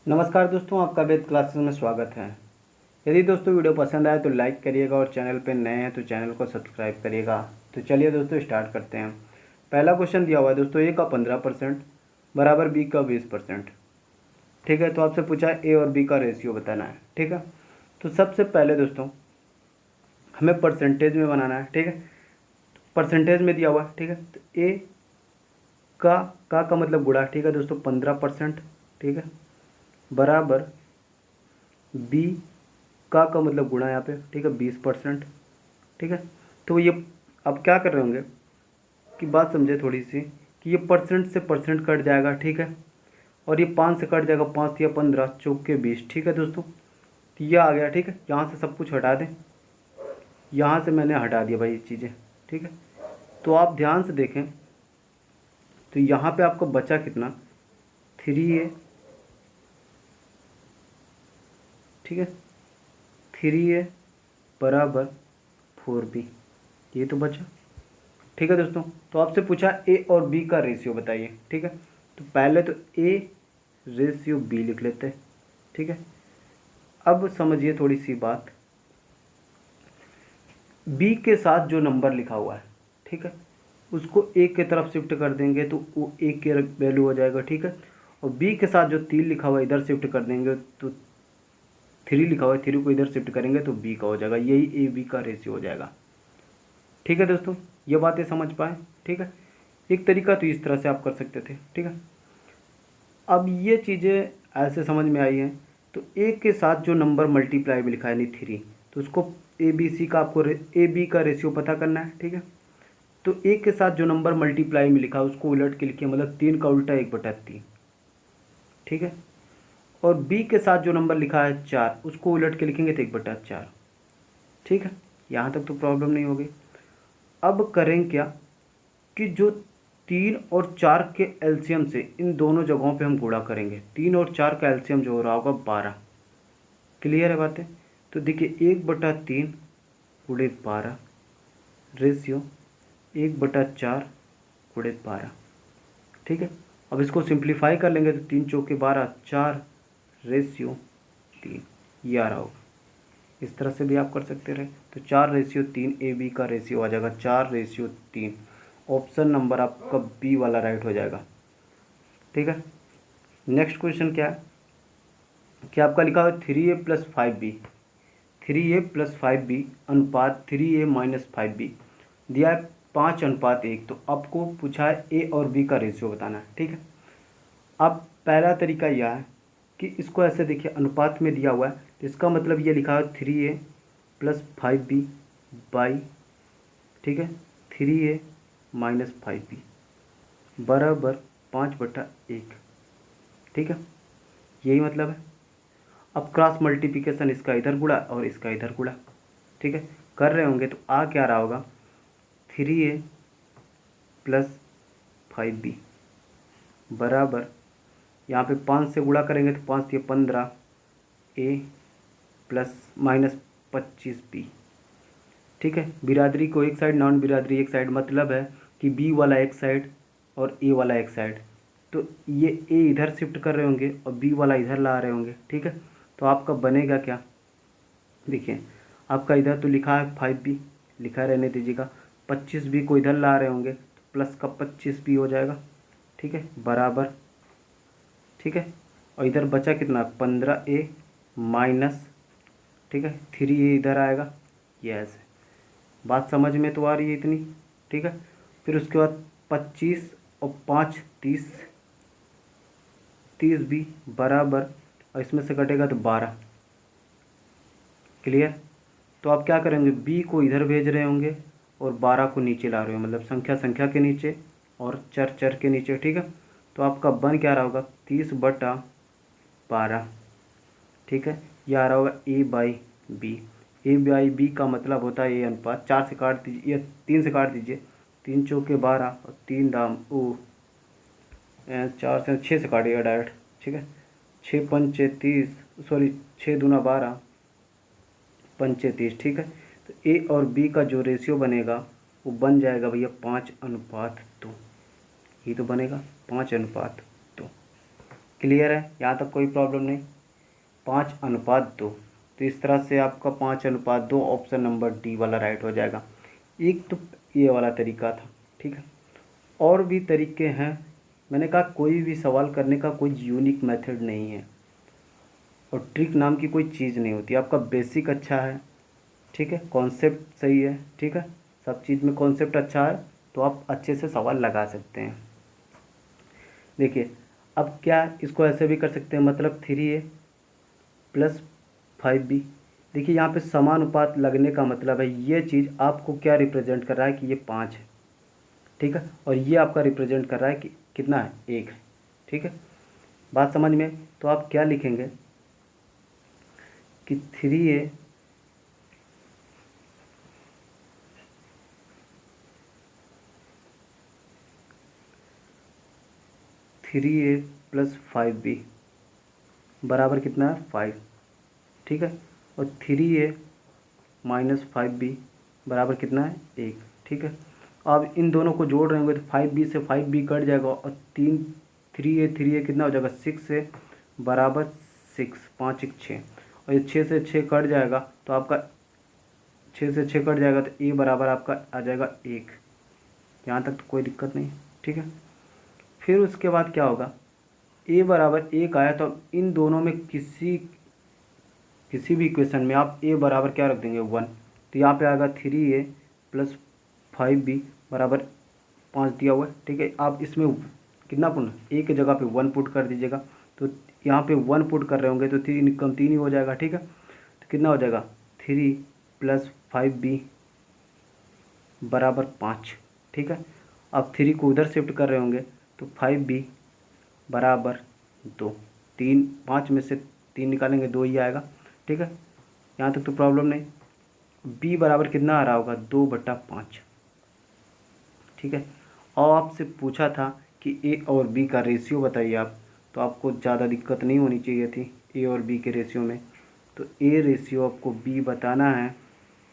नमस्कार दोस्तों, आपका वेद क्लासेस में स्वागत है। यदि दोस्तों वीडियो पसंद आए तो लाइक करिएगा और चैनल पर नए हैं तो चैनल को सब्सक्राइब करिएगा। तो चलिए दोस्तों स्टार्ट करते हैं। पहला क्वेश्चन दिया हुआ है दोस्तों, ए का 15% बराबर बी का 20%। ठीक है, तो आपसे पूछा है ए और बी का रेशियो बताना है। ठीक है, तो सबसे पहले दोस्तों हमें परसेंटेज में बनाना है। ठीक है, परसेंटेज में दिया हुआ है। ठीक है, तो ए का मतलब गुणा। ठीक है दोस्तों, 15%। ठीक है, बराबर बी का मतलब गुणा यहाँ पे। ठीक है, 20%। ठीक है, तो ये अब क्या कर रहे होंगे कि बात समझे थोड़ी सी, कि ये परसेंट से परसेंट कट जाएगा। ठीक है, और ये 5 से कट जाएगा, 5 या 15 चौक के 20। ठीक है दोस्तों, तो ये आ गया। ठीक है, यहाँ से सब कुछ हटा दें। यहाँ से मैंने हटा दिया भाई ये चीज़ें। ठीक है, तो आप ध्यान से देखें तो यहाँ पे आपको बचा कितना, 3a। ठीक है, 3a बराबर 4b, ये तो बचा। ठीक है दोस्तों, तो आपसे पूछा ए और बी का रेशियो बताइए। ठीक है, तो पहले तो ए रेशियो बी लिख लेते हैं। ठीक है, अब समझिए थोड़ी सी बात, बी के साथ जो नंबर लिखा हुआ है, ठीक है, उसको ए की तरफ शिफ्ट कर देंगे तो वो ए की वैल्यू हो जाएगा। ठीक है, और बी के साथ जो 3 लिखा हुआ है इधर शिफ्ट कर देंगे तो 3 लिखा हुआ है, 3 को इधर शिफ्ट करेंगे तो बी का हो जाएगा। यही ए बी का रेशियो हो जाएगा। ठीक है दोस्तों, ये बातें समझ पाए। ठीक है, एक तरीका तो इस तरह से आप कर सकते थे। ठीक है, अब ये चीज़ें ऐसे समझ में आई हैं, तो ए के साथ जो नंबर मल्टीप्लाई में लिखा है यानी 3, तो उसको ए बी सी का आपको ए बी का रेशियो पता करना है। ठीक है, तो ए के साथ जो नंबर मल्टीप्लाई में लिखा है उसको उलट के लिखिए, मतलब 3 का उल्टा 1/3। ठीक है, और बी के साथ जो नंबर लिखा है 4, उसको उलट के लिखेंगे तो 1/4। ठीक है, यहाँ तक तो प्रॉब्लम नहीं होगी। अब करें क्या कि जो 3 और 4 के एलसीएम से इन दोनों जगहों पे हम गुणा करेंगे। 3 और 4 का एलसीएम जो हो रहा होगा 12। क्लियर है बातें? तो देखिए 1/3 गुणित 12 रेशियो 1/4 गुणित 12। ठीक है, अब इसको सिंप्लीफाई कर लेंगे तो 3 चौके 12, 4 रेशियो 3, ये आ रहा होगा। इस तरह से भी आप कर सकते रहे। तो 4/3 ए बी का रेशियो आ जाएगा 4/3। ऑप्शन नंबर आपका बी वाला राइट हो जाएगा। ठीक है, नेक्स्ट क्वेश्चन क्या है कि आपका लिखा है 3a + 5b, 3a + 5b अनुपात 3a - 5b दिया है 5:1। तो आपको पूछा है ए और बी का रेशियो बताना है। ठीक है, अब पहला तरीका यह है कि इसको ऐसे देखिए, अनुपात में दिया हुआ है तो इसका मतलब ये लिखा है 3a + 5b बाई, ठीक है, 3a - 5b बराबर 5/1। ठीक है, यही मतलब है। अब क्रॉस मल्टीप्लिकेशन, इसका इधर गुणा और इसका इधर गुणा। ठीक है, कर रहे होंगे तो आ क्या रहा होगा, 3a + 5b बराबर, यहाँ पे 5 से गुणा करेंगे तो 5 या 15 a ± 25b। ठीक है, बिरादरी को एक साइड, नॉन बिरादरी एक साइड, मतलब है कि बी वाला एक साइड और ए वाला एक साइड। तो ये ए इधर शिफ्ट कर रहे होंगे और बी वाला इधर ला रहे होंगे। ठीक है, तो आपका बनेगा क्या, देखिए आपका इधर तो लिखा है 5b, लिखा रहने दीजिएगा। 25b को इधर ला रहे होंगे तो प्लस का 25b हो जाएगा। ठीक है, बराबर, ठीक है, और इधर बचा कितना, 15a माइनस, ठीक है, 3a इधर आएगा। ये ऐसे बात समझ में तो आ रही है इतनी। ठीक है, फिर उसके बाद 25 और 5 30, 30b बराबर, और इसमें से कटेगा तो 12। क्लियर? तो आप क्या करेंगे, b को इधर भेज रहे होंगे और 12 को नीचे ला रहे हो, मतलब संख्या संख्या के नीचे और चर चर के नीचे। ठीक है, तो आपका बन क्या रहा होगा, 30/12। ठीक है, यह आ रहा होगा a/b। a/b का मतलब होता है ये अनुपात। 4 से काट दीजिए या 3 से काट दीजिए, 3 चौके 12 और 3 दाम 4 से 6 से काटिएगा डायरेक्ट। ठीक है, 6 पंचे 30, सॉरी 6 दूना 12 पंचे 30। ठीक है, तो ए और बी का जो रेशियो बनेगा वो बन जाएगा भैया 5:2। ये तो बनेगा 5:2। क्लियर है, यहाँ तक कोई प्रॉब्लम नहीं। 5:2, तो इस तरह से आपका 5:2 ऑप्शन नंबर डी वाला राइट हो जाएगा। एक तो ये वाला तरीका था, ठीक है। और भी तरीके हैं, मैंने कहा कोई भी सवाल करने का कोई यूनिक मेथड नहीं है और ट्रिक नाम की कोई चीज़ नहीं होती। आपका बेसिक अच्छा है, ठीक है, कॉन्सेप्ट सही है, ठीक है, सब चीज़ में कॉन्सेप्ट अच्छा है तो आप अच्छे से सवाल लगा सकते हैं। देखिए अब क्या, इसको ऐसे भी कर सकते हैं, मतलब 3a + 5b। देखिए यहाँ पे समानुपात लगने का मतलब है ये चीज़ आपको क्या रिप्रेजेंट कर रहा है कि ये 5 है, ठीक है, और ये आपका रिप्रेजेंट कर रहा है कि कितना है, 1 है, ठीक है। बात समझ में? तो आप क्या लिखेंगे कि 3a + 5b बराबर कितना है, 5, ठीक है, और 3a - 5b बराबर कितना है, 1, ठीक है। अब इन दोनों को जोड़ रहे होंगे तो 5b से 5b कट जाएगा और 3a कितना हो जाएगा, 6 से बराबर 6, 5 1 6, और ये 6 से 6 कट जाएगा तो आपका 6 से 6 कट जाएगा तो ए बराबर आपका आ जाएगा 1। यहाँ तक तो कोई दिक्कत नहीं, ठीक है। फिर उसके बाद क्या होगा, ए बराबर 1 आया तो अब इन दोनों में किसी भी इक्वेशन में आप ए बराबर क्या रख देंगे, 1, तो यहाँ पे आएगा 3a + 5b बराबर 5 दिया हुआ है, ठीक है। आप इसमें कितना पुट, ए की जगह पे 1 पुट कर दीजिएगा, तो यहाँ पे 1 पुट कर रहे होंगे तो 3 कम 3 ही हो जाएगा, ठीक है। तो कितना हो जाएगा, 3 + 5b बराबर 5, ठीक है। अब 3 को उधर शिफ्ट कर रहे होंगे तो 5b बराबर 2, 3 5 में से 3 निकालेंगे 2 ही आएगा, ठीक है। यहाँ तक तो प्रॉब्लम नहीं। b बराबर कितना आ रहा होगा, 2/5, ठीक है। और आपसे पूछा था कि ए और बी का रेशियो बताइए आप, तो आपको ज़्यादा दिक्कत नहीं होनी चाहिए थी ए और बी के रेशियो में। तो ए रेशियो आपको बी बताना है,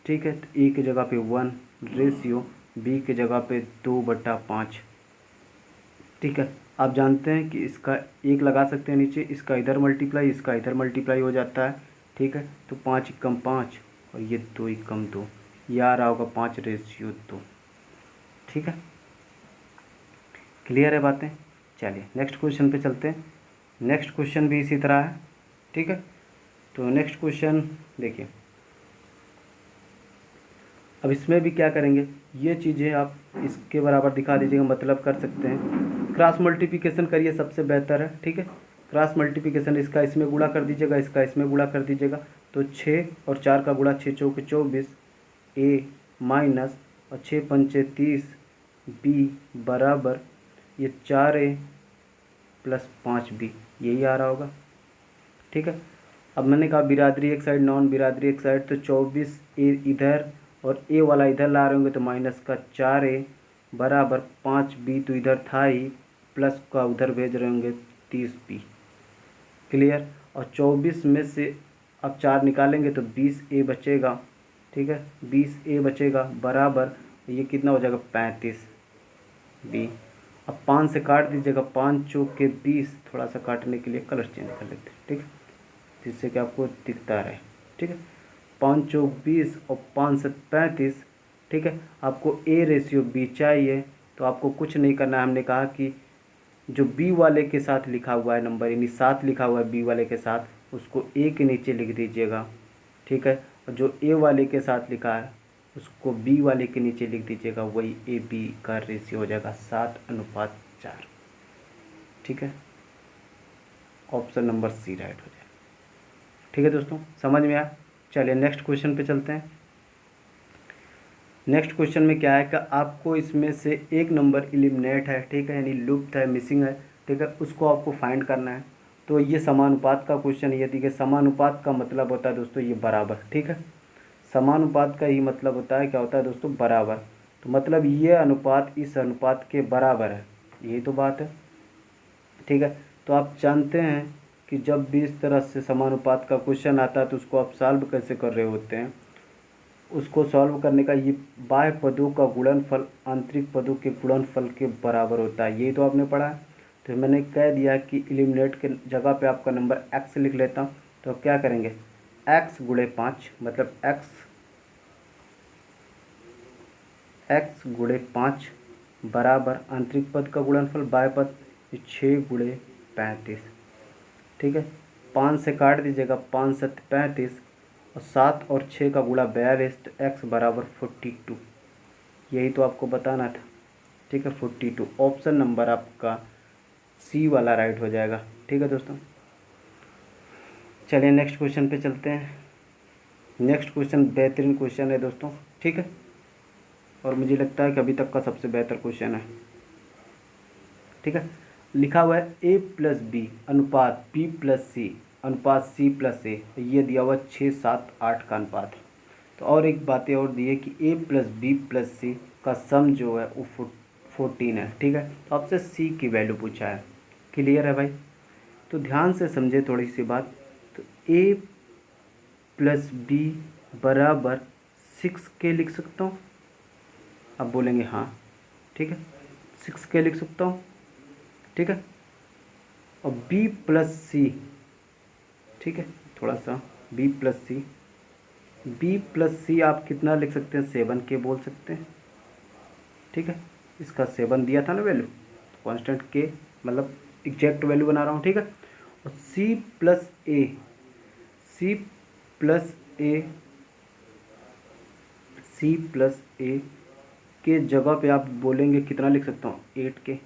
ठीक है। तो ए की जगह पे 1 रेशियो बी की जगह पे 2/5, ठीक है। आप जानते हैं कि इसका 1 लगा सकते हैं नीचे, इसका इधर मल्टीप्लाई, इसका इधर मल्टीप्लाई हो जाता है, ठीक है। तो 5 × 5 और ये 2 × 2, ये आ रहा होगा 5/2, ठीक है। क्लियर है बातें? चलिए नेक्स्ट क्वेश्चन पे चलते हैं। नेक्स्ट क्वेश्चन भी इसी तरह है, ठीक है। तो नेक्स्ट क्वेश्चन देखिए, अब इसमें भी क्या करेंगे, ये चीज़ें आप इसके बराबर दिखा दीजिएगा, मतलब कर सकते हैं। क्रॉस मल्टीप्लिकेशन करिए, सबसे बेहतर है, ठीक है। क्रॉस मल्टीप्लिकेशन, इसका इसमें गुणा कर दीजिएगा, इसका इसमें गुणा कर दीजिएगा, तो 6 और 4 का गुणा, 6 चौके 24 ए माइनस और 6 पंचे 30 बी बराबर ये 4a + 5b, यही आ रहा होगा, ठीक है। अब मैंने कहा बिरादरी एक साइड, नॉन बिरादरी एक साइड, तो 24a इधर और ए वाला इधर ला रहे होंगे तो माइनस का 4a बराबर 5b, तो इधर था ही, प्लस का उधर भेज रहे होंगे 30b, क्लियर। और 24 में से अब 4 निकालेंगे तो 20a बचेगा, ठीक है, 20a बचेगा बराबर ये कितना हो जाएगा, 35b। अब 5 से काट दीजिएगा, 5 चौके 20, थोड़ा सा काटने के लिए कलर चेंज कर लेते हैं, ठीक है, जिससे कि आपको दिखता रहे, ठीक है। 5 चौक 20 और 5 से 35, ठीक है। आपको ए रेशियो बी चाहिए तो आपको कुछ नहीं करना है, हमने कहा कि जो बी वाले के साथ लिखा हुआ है नंबर, यानी 7 लिखा हुआ है बी वाले के साथ, उसको ए के नीचे लिख दीजिएगा, ठीक है। और जो ए वाले के साथ लिखा है उसको बी वाले के नीचे लिख दीजिएगा, वही ए बी का रेशियो हो जाएगा 7:4, ठीक है। ऑप्शन नंबर सी राइट हो जाएगा, ठीक है दोस्तों, समझ में आया। चलिए नेक्स्ट क्वेश्चन पे चलते हैं। नेक्स्ट क्वेश्चन में क्या है कि आपको इसमें से एक नंबर एलिमिनेट है, ठीक है, यानी लुप्त है, मिसिंग है, ठीक है, उसको आपको फाइंड करना है। तो ये समानुपात का क्वेश्चन है, ठीक है। समानुपात का मतलब होता है दोस्तों ये बराबर, ठीक है। समानुपात का ही मतलब होता है क्या होता है दोस्तों, बराबर। तो मतलब ये अनुपात इस अनुपात के बराबर है, यही तो बात है, ठीक है। तो आप जानते हैं कि जब भी इस तरह से समानुपात का क्वेश्चन आता है तो उसको आप सॉल्व कैसे कर रहे होते हैं, उसको सॉल्व करने का ये बाह्य पदों का गुणनफल आंतरिक पदों के गुणनफल के बराबर होता है, यही तो आपने पढ़ा है। तो मैंने कह दिया कि एलिमिनेट के जगह पे आपका नंबर x लिख लेता हूँ। तो क्या करेंगे, x गुणे 5 मतलब x गुणे 5 बराबर आंतरिक पद का गुणनफल बाह्य पद 6 गुणे 35। ठीक है, 5 से काट दीजिएगा, 5 7 35 और 7 और 6 का गुणा 42 तो x बराबर 42। यही तो आपको बताना था। ठीक है, 42 ऑप्शन नंबर आपका सी वाला राइट हो जाएगा। ठीक है दोस्तों, चलिए नेक्स्ट क्वेश्चन पे चलते हैं। नेक्स्ट क्वेश्चन बेहतरीन क्वेश्चन है दोस्तों। ठीक है, और मुझे लगता है कि अभी तक का सबसे बेहतर क्वेश्चन है। ठीक है, लिखा हुआ है a प्लस बी अनुपात b प्लस सी अनुपात c प्लस ए। ये दिया हुआ 6 7 8 का अनुपात है। तो और एक बातें और दी है कि a प्लस बी प्लस सी का सम जो है वो 14 है। ठीक है, तो आपसे c की वैल्यू पूछा है। क्लियर है भाई? तो ध्यान से समझे थोड़ी सी बात। तो a प्लस बी बराबर 6k लिख सकता हूँ। आप बोलेंगे हाँ, ठीक है, 6k लिख सकता हूँ। ठीक है, और b प्लस सी, ठीक है, थोड़ा सा b प्लस सी आप कितना लिख सकते हैं, 7k बोल सकते हैं। ठीक है, इसका 7 दिया था ना वैल्यू, कांस्टेंट k मतलब एग्जैक्ट वैल्यू बना रहा हूँ। ठीक है, और c प्लस ए के जगह पे आप बोलेंगे कितना लिख सकता हूँ, 8k।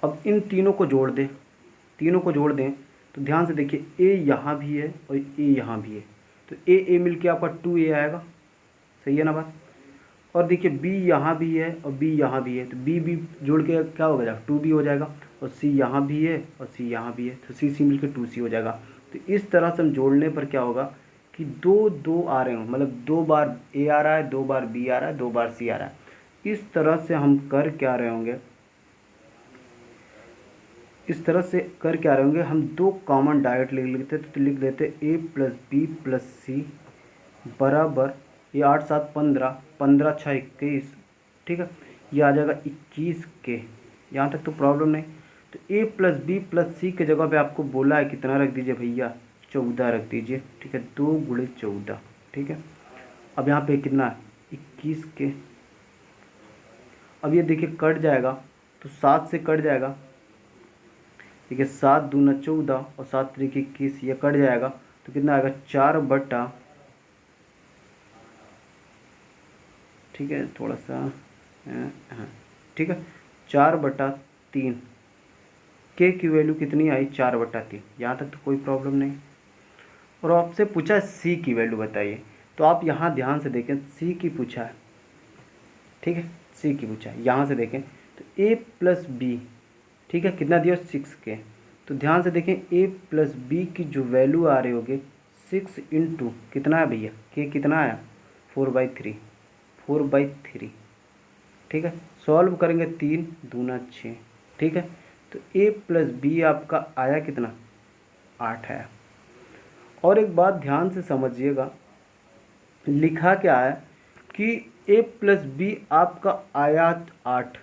अब इन तीनों को जोड़ दें तो ध्यान से देखिए, a यहाँ भी है और a यहाँ भी है, तो a मिलके आपका 2a आएगा। सही है ना बात? और देखिए b यहाँ भी है और b यहाँ भी है, तो b जोड़ के क्या हो जाएगा, 2b हो जाएगा। और c यहाँ भी है और c यहाँ भी है, तो c मिलके 2c हो जाएगा। तो इस तरह से हम जोड़ने पर क्या होगा कि दो आ रहे हो, मतलब 2 बार a आ रहा है, 2 बार b आ रहा है, 2 बार c आ रहा है। इस तरह से हम कर क्या रहे होंगे, हम 2 कॉमन डायरेक्ट लिख लेते, तो लिख देते a प्लस बी प्लस सी बराबर, ये 8 7 15, 15 6 21। ठीक है, ये आ जाएगा 21k। यहाँ तक तो प्रॉब्लम नहीं। तो a प्लस बी प्लस सी के जगह पे आपको बोला है कितना रख दीजिए भैया, 14 रख दीजिए। ठीक है, 2 गुणे 14। ठीक है, अब यहाँ पे कितना है, 21k। अब ये देखिए कट जाएगा, तो 7 से कट जाएगा। देखिए 7 दूना 14 और 7 तरीके 21, ये कट जाएगा तो कितना आएगा, 4 बटा, ठीक है थोड़ा सा, हाँ ठीक है, 4/3। के की वैल्यू कितनी आई, 4/3। यहाँ तक तो कोई प्रॉब्लम नहीं। और आपसे पूछा है सी की वैल्यू बताइए, तो आप यहाँ ध्यान से देखें, सी की पूछा है। ठीक है, सी की पूछा है, यहाँ से देखें तो a प्लस बी, ठीक है, कितना दिया, 6k। तो ध्यान से देखें a प्लस बी की जो वैल्यू आ रही होगी 6 इंटू कितना है भैया, k कितना आया, 4/3। ठीक है, सॉल्व करेंगे, 3 दूना 6। ठीक है, तो a प्लस बी आपका आया कितना, 8 है। और एक बात ध्यान से समझिएगा, लिखा क्या है कि a प्लस बी आपका आया 8।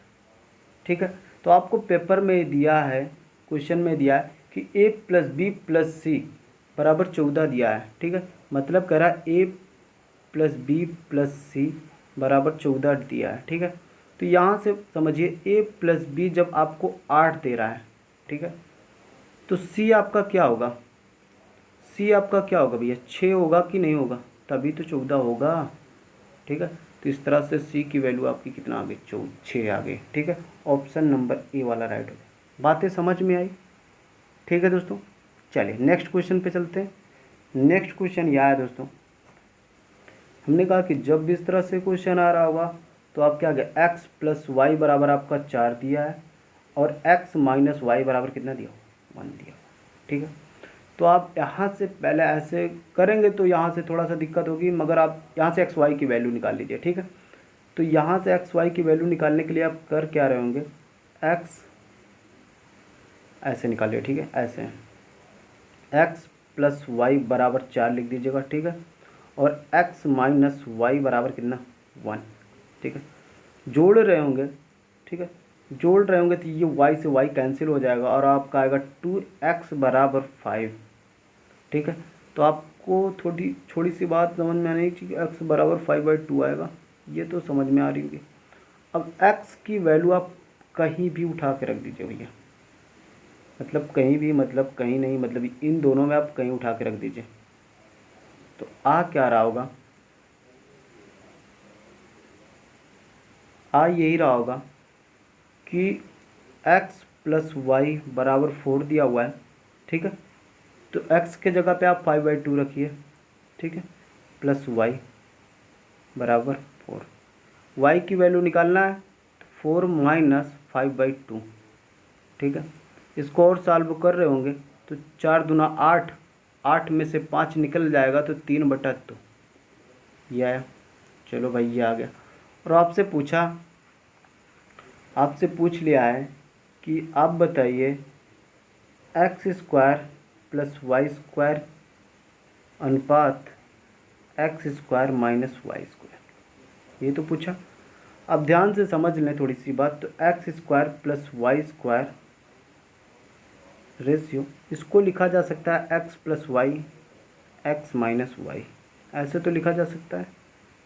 ठीक है, तो आपको पेपर में दिया है, क्वेश्चन में दिया है कि a प्लस बी प्लस सी बराबर 14 दिया है। ठीक है, मतलब कह रहा है a प्लस बी प्लस सी बराबर 14 दिया है। ठीक है, तो यहाँ से समझिए a प्लस बी जब आपको 8 दे रहा है, ठीक है, तो c आपका क्या होगा, भैया 6 होगा कि नहीं होगा, तभी तो 14 होगा। ठीक है, तो इस तरह से सी की वैल्यू आपकी कितना आ गई, 6 आ गई। ठीक है, ऑप्शन नंबर ए वाला राइट हो गया। बातें समझ में आई? ठीक है दोस्तों, चलिए नेक्स्ट क्वेश्चन पे चलते हैं। नेक्स्ट क्वेश्चन यह है दोस्तों, हमने कहा कि जब भी इस तरह से क्वेश्चन आ रहा होगा तो आप क्या गया, x प्लस वाई बराबर आपका 4 दिया है और x माइनस वाई बराबर कितना दिया, 1 दिया। ठीक है, तो आप यहाँ से पहले ऐसे करेंगे तो यहाँ से थोड़ा सा दिक्कत होगी, मगर आप यहाँ से एक्स वाई की वैल्यू निकाल लीजिए। ठीक है, तो यहाँ से एक्स वाई की वैल्यू निकालने के लिए आप कर क्या रहे होंगे, एक्स ऐसे निकालिए। ठीक है, ऐसे एक्स प्लस वाई बराबर 4 लिख दीजिएगा। ठीक है, और एक्स माइनस वाई बराबर कितना, 1। ठीक है, जोड़ रहे होंगे। ठीक है, जोड़ रहे होंगे तो ये y से y कैंसिल हो जाएगा और आपका आएगा 2x बराबर 5। ठीक है, तो आपको थोड़ी सी बात समझ में आनी चाहिए कि x बराबर 5/2 आएगा, ये तो समझ में आ रही होगी। अब x की वैल्यू आप कहीं भी उठा के रख दीजिए भैया, मतलब कहीं भी, मतलब कहीं नहीं, मतलब इन दोनों में आप कहीं उठा के रख दीजिए, तो आ क्या रहा होगा, आ यही रहा होगा कि x प्लस वाई बराबर 4 दिया हुआ है। ठीक है, तो x के जगह पे आप 5/2 रखिए। ठीक है, प्लस वाई बराबर 4, y की वैल्यू निकालना है तो 4 माइनस 5/2। ठीक है, इसको और सॉल्व कर रहे होंगे तो 4 दूना 8, 8 में से 5 निकल जाएगा तो 3/2 ये आया। चलो भाई ये आ गया। और आपसे पूछ लिया है कि आप बताइए x² प्लस y² अनुपात x² माइनस y², ये तो पूछा। अब ध्यान से समझ लें थोड़ी सी बात, तो x² प्लस y² रेशियो, इसको लिखा जा सकता है x plus Y x minus Y, ऐसे तो लिखा जा सकता है।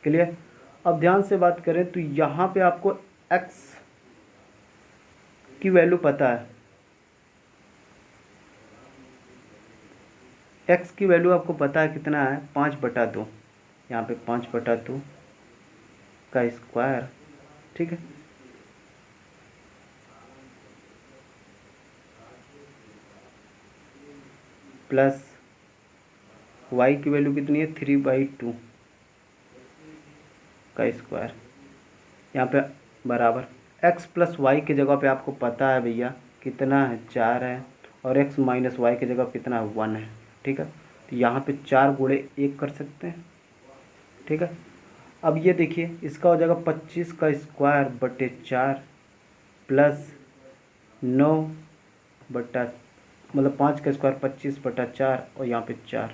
क्लियर। अब ध्यान से बात करें तो यहाँ पे आपको x की वैल्यू पता है, x की वैल्यू आपको पता है कितना है, 5/2। यहाँ पे 5/2 का स्क्वायर। ठीक है, प्लस y की वैल्यू कितनी है, 3/2 का स्क्वायर, यहाँ पे बराबर x प्लस वाई की जगह पे आपको पता है भैया कितना है, 4 है, और x माइनस वाई की जगह कितना है, 1 है। ठीक है, तो यहाँ पे 4 गुणे 1 कर सकते हैं। ठीक है, अब ये देखिए इसका हो जाएगा 25 का स्क्वायर बटे 4 प्लस 9 बटा, मतलब 5 का स्क्वायर 25/4 और यहाँ पे 4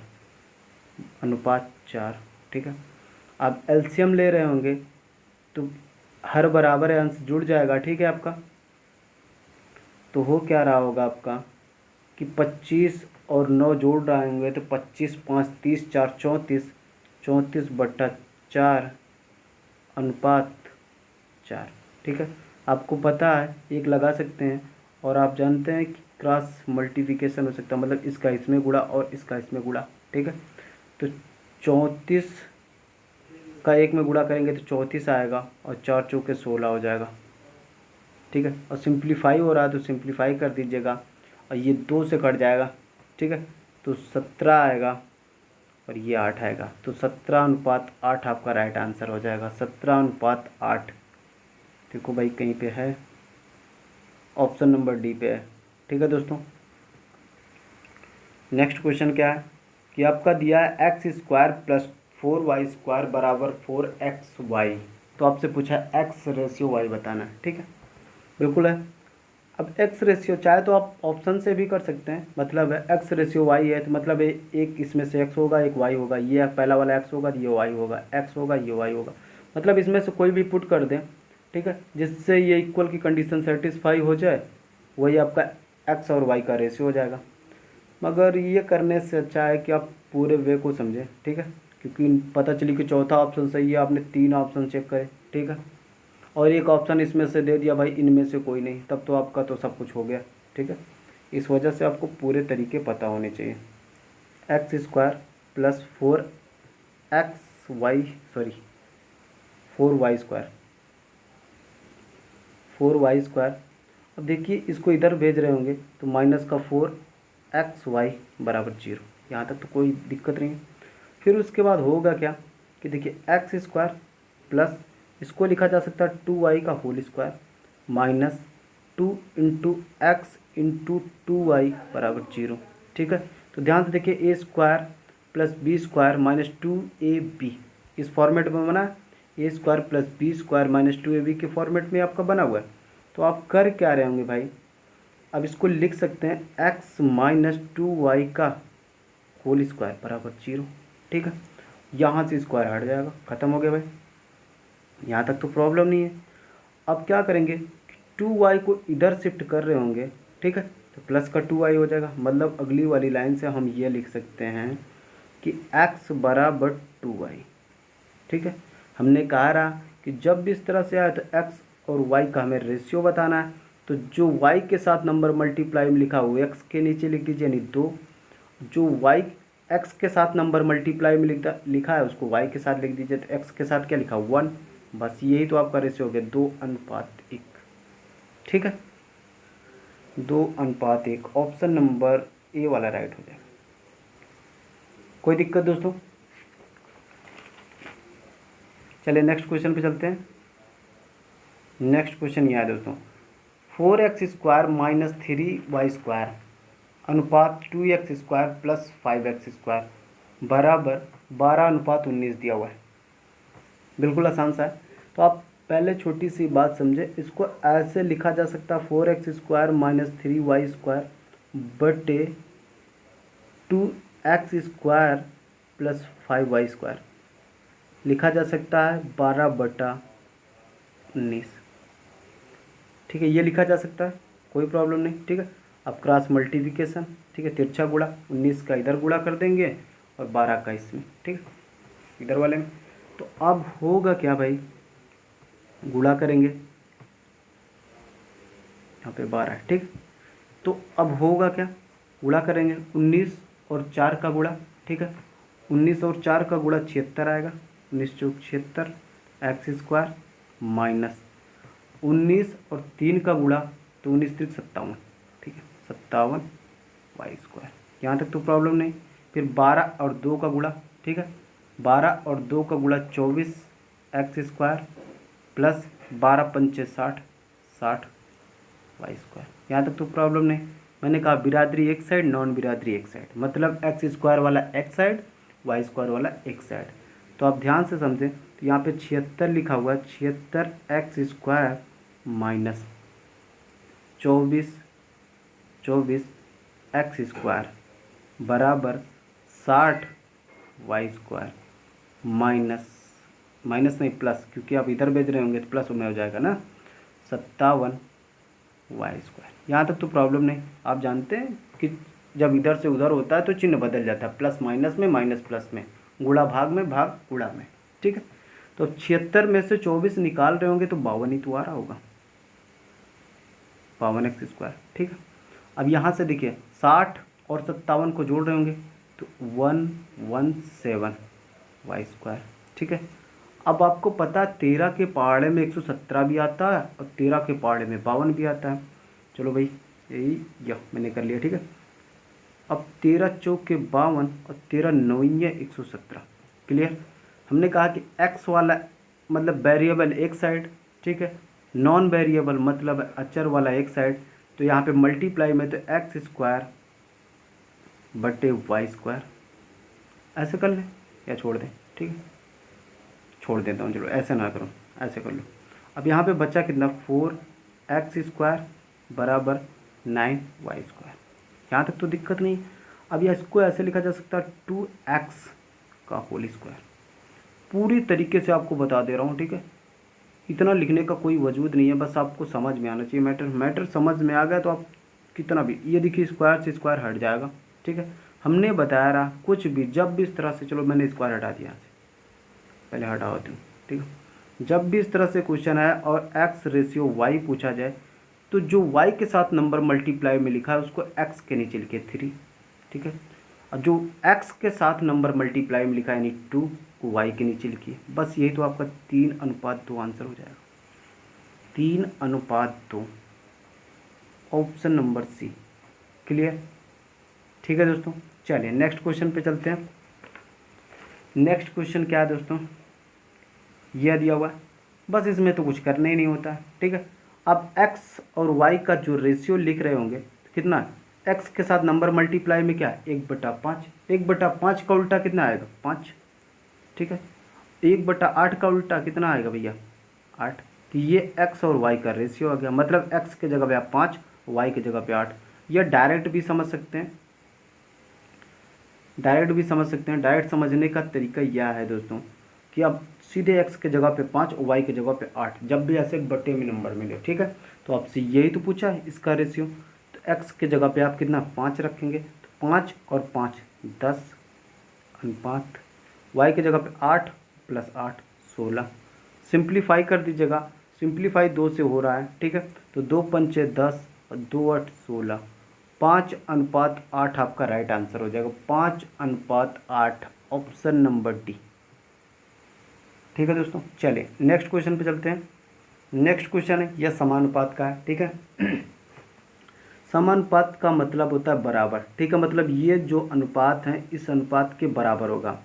अनुपात 4। ठीक है, आप एलसीएम ले रहे होंगे तो हर बराबर है, अंश जुड़ जाएगा। ठीक है आपका, तो हो क्या रहा होगा आपका कि 25 और 9 जोड़ रहे होंगे तो 25 5 30 4 34, 34/4 अनुपात 4। ठीक है, आपको पता है एक लगा सकते हैं, और आप जानते हैं कि क्रॉस मल्टीप्लिकेशन हो सकता है, मतलब इसका इसमें गुणा और इसका इसमें गुणा। ठीक है, तो 34 का 1 में गुणा करेंगे तो 34 आएगा और 4 चौके 16 हो जाएगा। ठीक है, और सिंप्लीफाई हो रहा है तो सिंप्लीफाई कर दीजिएगा और ये 2 से कट जाएगा। ठीक है, तो 17 आएगा और ये 8 आएगा, तो 17/8 आपका राइट आंसर हो जाएगा, 17/8। देखो भाई कहीं पे है, ऑप्शन नंबर डी पे है। ठीक है दोस्तों, नेक्स्ट क्वेश्चन क्या है कि आपका दिया है x² प्लस 4y² बराबर 4xy, तो आपसे पूछा है x रेशियो y बताना है। ठीक है, बिल्कुल है। अब x रेशियो चाहे तो आप ऑप्शन से भी कर सकते हैं, मतलब है x रेशियो y है तो मतलब एक इसमें से x होगा एक y होगा, ये पहला वाला x होगा ये y होगा, x होगा ये y होगा, मतलब इसमें से कोई भी पुट कर दें। ठीक है, जिससे ये इक्वल की कंडीशन सेटिस्फाई हो जाए, वही आपका x और y का रेशियो हो जाएगा। मगर ये करने से अच्छा है कि आप पूरे वे को समझें। ठीक है, क्योंकि पता चली कि चौथा ऑप्शन सही है, आपने 3 ऑप्शन चेक करे। ठीक है, और एक ऑप्शन इसमें से दे दिया भाई इनमें से कोई नहीं, तब तो आपका तो सब कुछ हो गया। ठीक है, इस वजह से आपको पूरे तरीके पता होने चाहिए। x² plus 4y²। अब देखिए इसको इधर भेज रहे होंगे तो माइनस का 4xy बराबर 0, यहाँ तक तो कोई दिक्कत नहीं है। फिर उसके बाद होगा क्या कि देखिए x² प्लस, इसको लिखा जा सकता है 2y का whole square minus 2 into X into 2y बराबर 0। ठीक है, तो ध्यान से देखिए a² plus b² minus 2ab इस फॉर्मेट में बना है, a² plus b² minus 2ab के फॉर्मेट में आपका बना हुआ है। तो आप कर क्या रहे होंगे भाई, अब इसको लिख सकते हैं x माइनस 2y का होल स्क्वायर बराबर 0। ठीक है, यहाँ से स्क्वायर हट जाएगा, ख़त्म हो गया भाई, यहाँ तक तो प्रॉब्लम नहीं है। अब क्या करेंगे, 2y को इधर शिफ्ट कर रहे होंगे, ठीक है, तो प्लस का 2y हो जाएगा। मतलब अगली वाली लाइन से हम ये लिख सकते हैं कि x बराबर 2y, ठीक है। हमने कहा रहा कि जब भी इस तरह से आए तो x और y का हमें रेशियो बताना है, तो जो y के साथ नंबर मल्टीप्लाई में लिखा हुआ x के नीचे लिख दीजिए, यानी 2। जो y x के साथ नंबर मल्टीप्लाई में लिखा है उसको y के साथ लिख दीजिए, तो x के साथ क्या लिखा 1। बस यही तो आपका रेशियो हो गया 2:1, ठीक है, 2:1। ऑप्शन नंबर ए वाला राइट हो जाएगा। कोई दिक्कत दोस्तों? चलिए नेक्स्ट क्वेश्चन पे चलते हैं। नेक्स्ट क्वेश्चन ये है दोस्तों, 4x² माइनस 3y² अनुपात 2x² प्लस 5x² बराबर 12:19 दिया हुआ है। बिल्कुल आसान सा है। तो आप पहले छोटी सी बात समझे, इसको ऐसे लिखा जा सकता है 4x² माइनस 3y² बटे 2x² प्लस 5y² लिखा जा सकता है 12/19, ठीक है, ये लिखा जा सकता है, कोई प्रॉब्लम नहीं, ठीक है। अब क्रॉस मल्टीप्लिकेशन, ठीक है, तिरछा गुणा, 19 का इधर गुणा कर देंगे और 12 का इसमें, ठीक है, इधर वाले में। तो अब होगा क्या भाई, गुणा करेंगे, यहाँ पे 12 है, ठीक। तो अब होगा क्या, गुणा करेंगे 19 और 4 का गुणा, ठीक है, 19 और 4 का गुणा 76 आएगा, 19 चौक 76 x² माइनस 19 और 3 का गुणा, तो 19 3 57, ठीक है, 57y²। यहाँ तक तो प्रॉब्लम नहीं। फिर 12 और 2 का गुणा, ठीक है, 12 और 2 का गुणा 24 x² प्लस 12 पंचे 60 y²। यहाँ तक तो प्रॉब्लम नहीं। मैंने कहा बिरादरी एक साइड, नॉन बिरादरी एक साइड, मतलब x² वाला एक साइड, y² वाला एक साइड। तो आप ध्यान से समझें, तो यहाँ पे 76 लिखा हुआ है, 76 x² माइनस 24 x² बराबर 60 y² माइनस नहीं प्लस, क्योंकि आप इधर भेज रहे होंगे तो प्लस में हो जाएगा ना, 57y²। यहाँ तक तो प्रॉब्लम नहीं। आप जानते हैं कि जब इधर से उधर होता है तो चिन्ह बदल जाता है, प्लस माइनस में, माइनस प्लस में, गुणा भाग में, भाग गुणा में, ठीक है। तो 76 में से 24 निकाल रहे होंगे तो 52 ही तो आ रहा होगा, 52x², ठीक है। अब यहाँ से देखिए 60 और 57 को जोड़ रहे होंगे तो 117y², ठीक है। अब आपको पता है 13 के पहाड़े में 117 भी आता है और 13 के पहाड़े में 52 भी आता है। चलो भाई यही मैंने कर लिया, ठीक है। अब 13 चौक के 52 और 13 9 117, क्लियर। हमने कहा कि x वाला मतलब वेरिएबल एक साइड, ठीक है, नॉन वेरिएबल मतलब अचर वाला एक साइड। तो यहाँ पे मल्टीप्लाई में तो x² बटे y², ऐसे कर लें या छोड़ दें, ठीक है, छोड़ देता हूँ, चलो ऐसे ना करो, ऐसे कर लो। अब यहाँ पे बच्चा कितना, 4x² बराबर 9y²। यहाँ तक तो दिक्कत नहीं। अब यह इसको ऐसे लिखा जा सकता है 2x का होल स्क्वायर। पूरी तरीके से आपको बता दे रहा हूँ, ठीक है, इतना लिखने का कोई वजूद नहीं है, बस आपको समझ में आना चाहिए। मैटर समझ में आ गया तो आप कितना भी, ये देखिए स्क्वायर से स्क्वायर हट जाएगा, ठीक है। हमने बताया रहा कुछ भी जब भी इस तरह से, चलो मैंने स्क्वायर हटा दिया यहाँ से, पहले हटा होती हूँ, ठीक है। जब भी इस तरह से क्वेश्चन आए और x रेशियो y पूछा जाए तो जो y के साथ नंबर मल्टीप्लाई में लिखा है उसको x के नीचे लिखिए 3, ठीक है। और जो x के साथ नंबर मल्टीप्लाई में लिखा है यानी 2 को y के नीचे लिखिए। बस यही तो आपका 3:2 आंसर हो जाएगा, 3:2, ऑप्शन नंबर सी, क्लियर, ठीक है दोस्तों। चलिए नेक्स्ट क्वेश्चन पे चलते हैं। नेक्स्ट क्वेश्चन क्या है दोस्तों, यह दिया हुआ है, बस इसमें तो कुछ करना ही नहीं होता है, ठीक है। अब x और y का जो रेशियो लिख रहे होंगे कितना है, x के साथ नंबर मल्टीप्लाई में क्या है 1/5, 1/5 का उल्टा कितना आएगा 5, ठीक है। 1/8 का उल्टा कितना आएगा भैया 8। तो ये x और y का रेशियो आ गया, मतलब x के जगह पे आप 5, y की जगह पे 8। यह डायरेक्ट भी समझ सकते हैं, डायरेक्ट समझने का तरीका यह है दोस्तों कि अब सीधे एक्स के जगह पे 5 और वाई के जगह पे 8, जब भी ऐसे बटे में नंबर मिले, ठीक है। तो आपसे यही तो पूछा है इसका रेशियो। तो एक्स के जगह पे आप कितना 5 रखेंगे, तो 5 और 5 10 अनुपात, वाई के जगह पे 8 + 8 16। सिंप्लीफाई कर दीजिएगा, सिंप्लीफाई 2 से हो रहा है, ठीक है। तो 2 पंचे 10 और 2 8 16, 5:8 आपका राइट आंसर हो जाएगा, 5:8, ऑप्शन नंबर डी। ठीक है दोस्तों, चलिए नेक्स्ट क्वेश्चन पे चलते हैं। नेक्स्ट क्वेश्चन है यह समानुपात का है, ठीक है। समानुपात का मतलब होता है बराबर, ठीक है, मतलब ये जो अनुपात है इस अनुपात के बराबर होगा,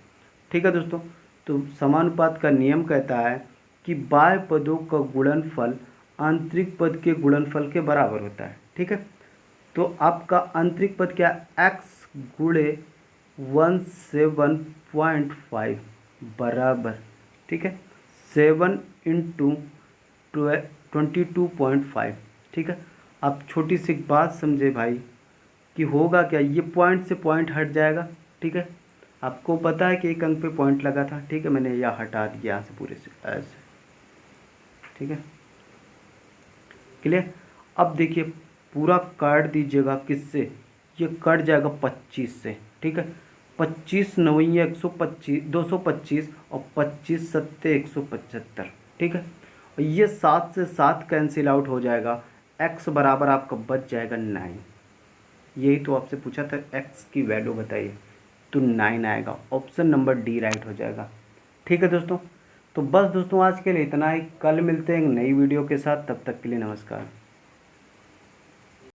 ठीक है दोस्तों। तो समानुपात का नियम कहता है कि बाह्य पदों का गुणनफल आंतरिक पद के गुणनफल के बराबर होता है, ठीक है। तो आपका आंतरिक पद क्या है, x गुणे 17.5 बराबर, ठीक है, 7 × 22.5, ठीक है। आप छोटी सी बात समझे भाई कि होगा क्या, ये पॉइंट से पॉइंट हट जाएगा, ठीक है। आपको पता है कि एक अंक पे पॉइंट लगा था, ठीक है, मैंने यह हटा दिया यहाँ से पूरे से ऐसे, ठीक है, क्लियर। अब देखिए पूरा काट दीजिएगा किससे, ये कट जाएगा 25 से, ठीक है। 25 9 125 225 और 25 7 175, ठीक है। और ये 7 से 7 कैंसिल आउट हो जाएगा, x बराबर आपका बच जाएगा 9। यही तो आपसे पूछा था x की वैल्यू बताइए, तो 9 आएगा, ऑप्शन नंबर डी राइट हो जाएगा। ठीक है दोस्तों, तो बस दोस्तों आज के लिए इतना ही, कल मिलते हैं एक नई वीडियो के साथ, तब तक के लिए नमस्कार।